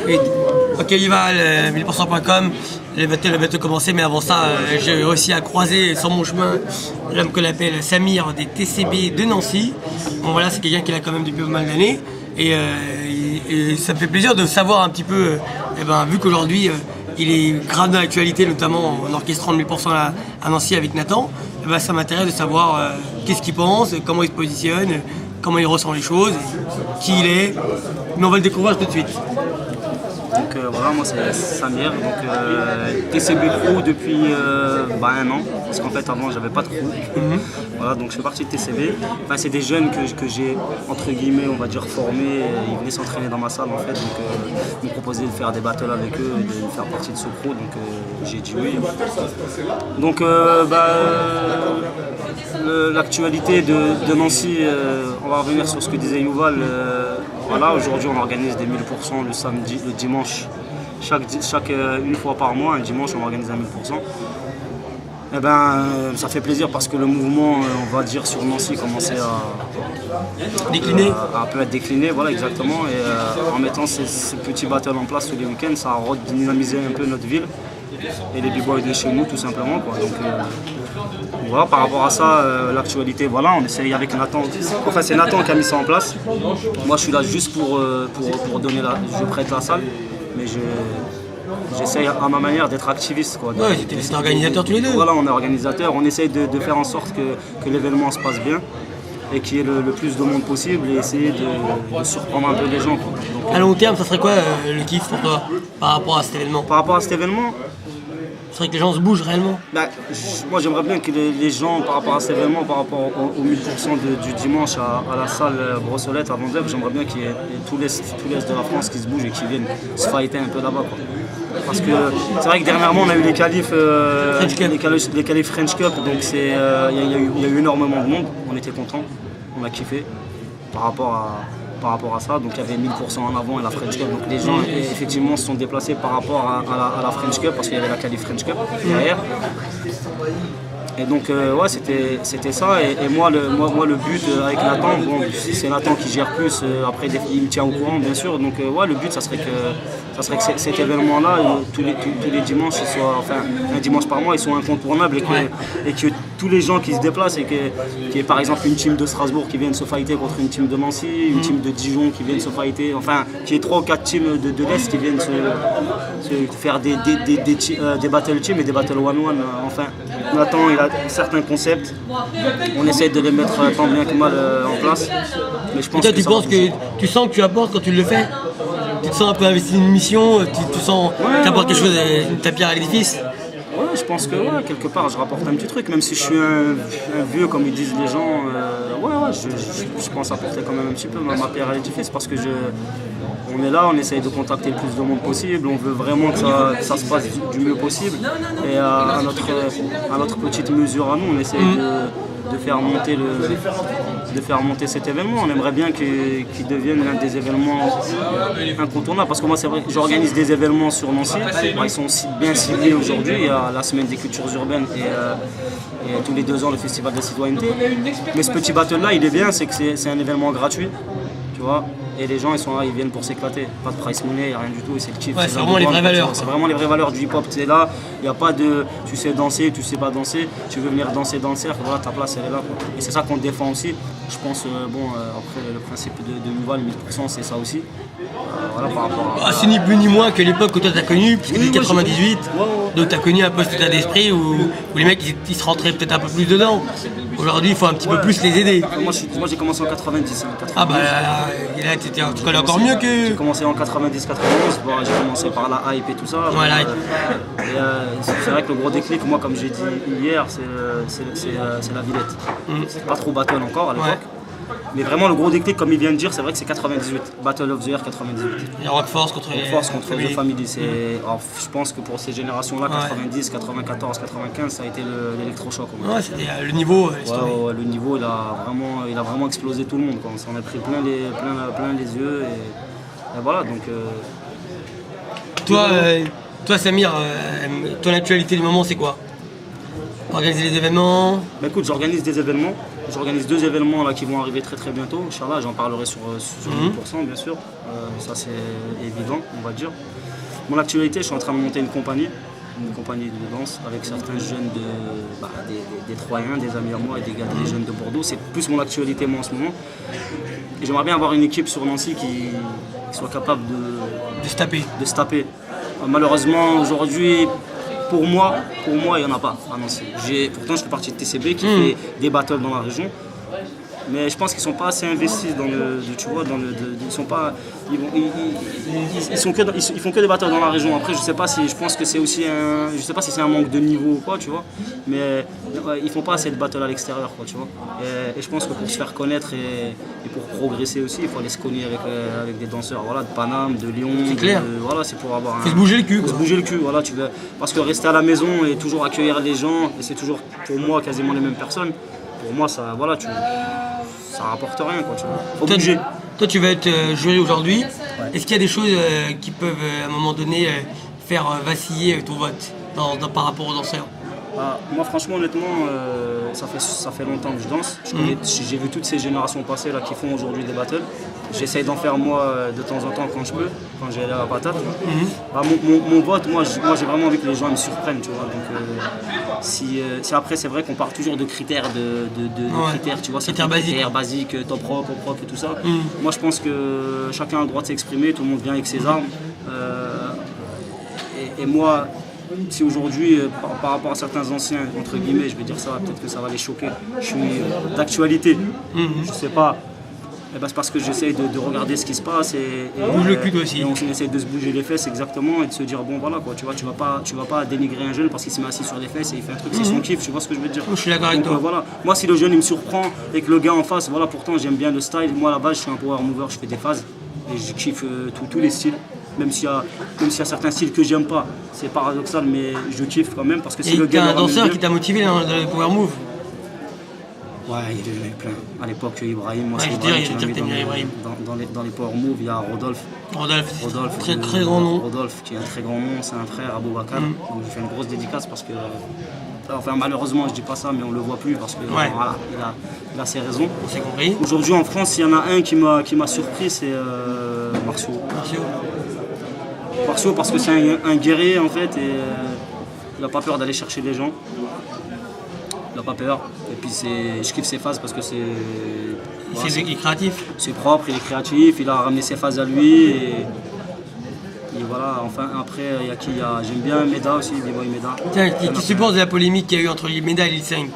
Oui. Ok, Yuval, 1000%.com, le bateau commencé, mais avant ça, j'ai réussi à croiser sur mon chemin l'homme que l'appelle Samir des TCB de Nancy. Bon voilà, c'est quelqu'un qui l'a quand même depuis pas mal d'années. Et ça me fait plaisir de savoir un petit peu, vu qu'aujourd'hui il est grave dans l'actualité, notamment en orchestrant le 1000% à Nancy avec Nathan, ça m'intéresse de savoir qu'est-ce qu'il pense, comment il se positionne, comment il ressent les choses, qui il est. Mais on va le découvrir tout de suite. Donc voilà, moi c'est Samir, donc TCB Crew depuis 1 an, parce qu'en fait avant j'avais pas de crew. Voilà, donc je fais partie de TCB. Enfin, c'est des jeunes que j'ai entre guillemets, on va dire, formés, ils venaient s'entraîner dans ma salle en fait, donc ils me proposaient de faire des battles avec eux et de faire partie de ce crew, donc j'ai dit oui. Donc l'actualité de Nancy, on va revenir sur ce que disait Yuval. Voilà, aujourd'hui on organise des 1000% le samedi, le dimanche, une fois par mois, un dimanche on organise un 1000%. Ça fait plaisir parce que le mouvement, on va dire, sur Nancy commençait à décliner. À un peu être décliné, voilà exactement. Et en mettant ces petits battles en place tous les week-ends, ça a redynamisé un peu notre ville et les b-boys de chez nous tout simplement, quoi. Donc voilà, par rapport à ça, l'actualité, voilà, on essaye avec Nathan. Enfin, c'est Nathan qui a mis ça en place. Moi, je suis là juste pour donner je prête la salle, mais j'essaye à ma manière d'être activiste, quoi. Ouais, c'est organisateur tous les deux. Voilà, on est organisateur, on essaye de faire en sorte que l'événement se passe bien et qu'il y ait le plus de monde possible et essayer de surprendre un peu les gens, quoi. Donc, à long terme, ça serait quoi le kiff pour toi par rapport à cet événement? Par rapport à cet événement, c'est vrai que les gens se bougent réellement. Moi j'aimerais bien que les gens, par rapport à cet événement, par rapport au 1000% du dimanche à la salle Brossolette à Vendôme, j'aimerais bien qu'il y ait tout l'Est de la France qui se bouge et qui viennent se fighter un peu là-bas, quoi. Parce que c'est vrai que dernièrement on a eu les qualifs French Cup, donc il y a eu énormément de monde, on était contents, on a kiffé par rapport à ça, donc il y avait 1000% en avant et la French Cup, donc les gens effectivement se sont déplacés par rapport à la French Cup parce qu'il y avait la qualif French Cup derrière. Et donc ouais, c'était ça, et moi le but avec Nathan, bon, c'est Nathan qui gère plus, après il me tient au courant bien sûr, donc ouais, le but ça serait que cet événement-là, tous les dimanches, enfin un dimanche par mois, ils sont incontournables et que tous les gens qui se déplacent et qu'il y ait par exemple une team de Strasbourg qui vienne se fighter contre une team de Nancy, une team de Dijon qui vienne se fighter, enfin qu'il y ait 3 ou 4 teams de l'Est qui viennent se faire des battle teams et des battle one-one, enfin Nathan il a certains concepts, on essaie de les mettre tant bien que mal en place. Mais je pense et toi, tu sens que tu apportes quand tu le fais? Tu te sens un peu investi d'une mission, tu sens que tu apportes quelque chose, ta pierre à l'édifice? Ouais, je pense que ouais, quelque part je rapporte un petit truc, même si je suis un vieux comme ils disent les gens, je pense apporter quand même un petit peu ma pierre à l'édifice parce que on est là, on essaye de contacter le plus de monde possible, on veut vraiment que ça se passe du mieux possible et à notre petite mesure à nous, on essaye de faire monter cet événement. On aimerait bien qu'il devienne l'un des événements incontournables parce que moi c'est vrai que j'organise des événements sur Nancy, ils sont bien ciblés aujourd'hui, il y a la semaine des cultures urbaines et tous les 2 ans le festival de la citoyenneté, mais ce petit battle là il est bien, c'est que c'est un événement gratuit, tu vois. Et les gens ils sont là, ils viennent pour s'éclater, pas de price money, rien du tout, et c'est le kiff. Ouais, c'est vraiment les vraies valeurs. C'est vraiment les vraies valeurs du hip-hop, c'est là, il n'y a pas de tu sais danser, tu sais pas danser, tu veux venir danser dans le cercle, voilà, ta place elle est là, quoi. Et c'est ça qu'on défend aussi. Je pense, après le principe de Yuval, 1000% c'est ça aussi. Voilà, par rapport à... c'est ni plus ni moins que l'époque que toi t'as connue, puisque c'est 98, donc t'as connu un peu cet état d'esprit où les mecs ils se rentraient peut-être un peu plus dedans. Aujourd'hui il faut un petit peu plus les aider. Moi j'ai commencé en 90. Ah bah tu connais encore mieux que... J'ai commencé en 90-91, j'ai commencé par la hype et tout ça. Voilà. C'est vrai que le gros déclic, moi comme j'ai dit hier, c'est la Villette. C'est pas trop battle encore à l'époque. Ouais. Mais vraiment le gros déclic, comme il vient de dire, c'est vrai que c'est 98, Battle of the Year 98. Et Rockforce contre The Family. Alors, je pense que pour ces générations-là, 90, 94, 95, ça a été l'électrochoc. Ouais, c'était le niveau. Le niveau, il a vraiment explosé tout le monde, quoi. On s'en a pris plein les yeux et voilà. Donc. Toi, Samir, ton actualité du moment, c'est quoi? Organiser des événements. Bah écoute, j'organise des événements. J'organise 2 événements là qui vont arriver très très bientôt. Inch'Allah, j'en parlerai sur 1000%, bien sûr. Ça c'est évident, on va dire. Mon actualité, je suis en train de monter une compagnie de danse avec certains jeunes des Troyens, des amis à moi et des jeunes de Bordeaux. C'est plus mon actualité moi en ce moment. Et j'aimerais bien avoir une équipe sur Nancy qui soit capable De se taper. de se taper. Malheureusement, aujourd'hui, pour moi, il n'y en a pas à Nancy. Pourtant, je fais partie de TCB qui fait des battles dans la région. Mais je pense qu'ils ne sont pas assez investis dans tu vois, ils sont pas, ils font que des battles dans la région. Après, je pense que c'est aussi je sais pas si c'est un manque de niveau ou quoi, tu vois. Mais ils font pas assez de battles à l'extérieur, quoi, tu vois. Et je pense que pour se faire connaître et pour progresser aussi, il faut aller se cogner avec des danseurs, voilà, de Paname, de Lyon. C'est clair. Voilà, c'est pour avoir. Faut se bouger le cul. Faut se bouger le cul, voilà, parce que rester à la maison et toujours accueillir les gens, et c'est toujours pour moi quasiment les mêmes personnes. Pour moi, ça, voilà, ça rapporte rien, quoi, tu vois. Faut bouger. Toi, tu vas être juré aujourd'hui. Ouais. Est-ce qu'il y a des choses qui peuvent, à un moment donné, faire vaciller ton vote par rapport aux danseurs? Moi, franchement, honnêtement, ça fait longtemps que je danse. J'ai vu toutes ces générations passées là, qui font aujourd'hui des battles. J'essaye d'en faire moi de temps en temps quand je peux, quand j'ai la patate. Mon vote, moi j'ai vraiment envie que les gens me surprennent, tu vois. Donc, si après, c'est vrai qu'on part toujours de critères, critères, tu vois, critères basiques, top rock, pop rock et tout ça. Moi, je pense que chacun a le droit de s'exprimer, tout le monde vient avec ses armes. Et moi, si aujourd'hui, par rapport à certains anciens, entre guillemets, je vais dire ça, peut-être que ça va les choquer, je suis d'actualité, je sais pas. Eh ben, c'est parce que j'essaye de regarder ce qui se passe et bouge le cul aussi. Et on essaye de se bouger les fesses exactement et de se dire bon voilà quoi, tu vois, tu vas pas dénigrer un jeune parce qu'il se met assis sur les fesses et il fait un truc, c'est son kiff, tu vois ce que je veux dire. Je suis d'accord avec toi. Voilà. Moi si le jeune il me surprend et que le gars en face, voilà, pourtant j'aime bien le style, moi à la base je suis un power mover, je fais des phases et je kiffe tous les styles. Même s'il y a certains styles que j'aime pas, c'est paradoxal mais je kiffe quand même parce que si le gars. Et t'as un danseur qui t'a motivé dans le power move? Ouais, il y en avait plein. À l'époque, Ibrahim, moi ouais, Ibrahim dans les power moves, il y a Rodolphe. Rodolphe, très grand nom. Rodolphe, qui est un très grand nom, c'est un frère, Aboubacar. Donc je fais une grosse dédicace parce que, enfin malheureusement je dis pas ça, mais on le voit plus parce que voilà, il a ses raisons. C'est compris. Aujourd'hui en France, il y en a un qui m'a surpris, c'est Marceau. Marceau parce que c'est un guerrier en fait et il n'a pas peur d'aller chercher les gens. Il n'a pas peur. Et puis je kiffe ses phases parce que c'est créatif. C'est propre, il est créatif, il a ramené ses phases à lui. Et voilà, enfin après, j'aime bien Meda aussi, B-Boy Meda. Tiens, tu supportes de la polémique qu'il y a eu entre Meda et Lil 5?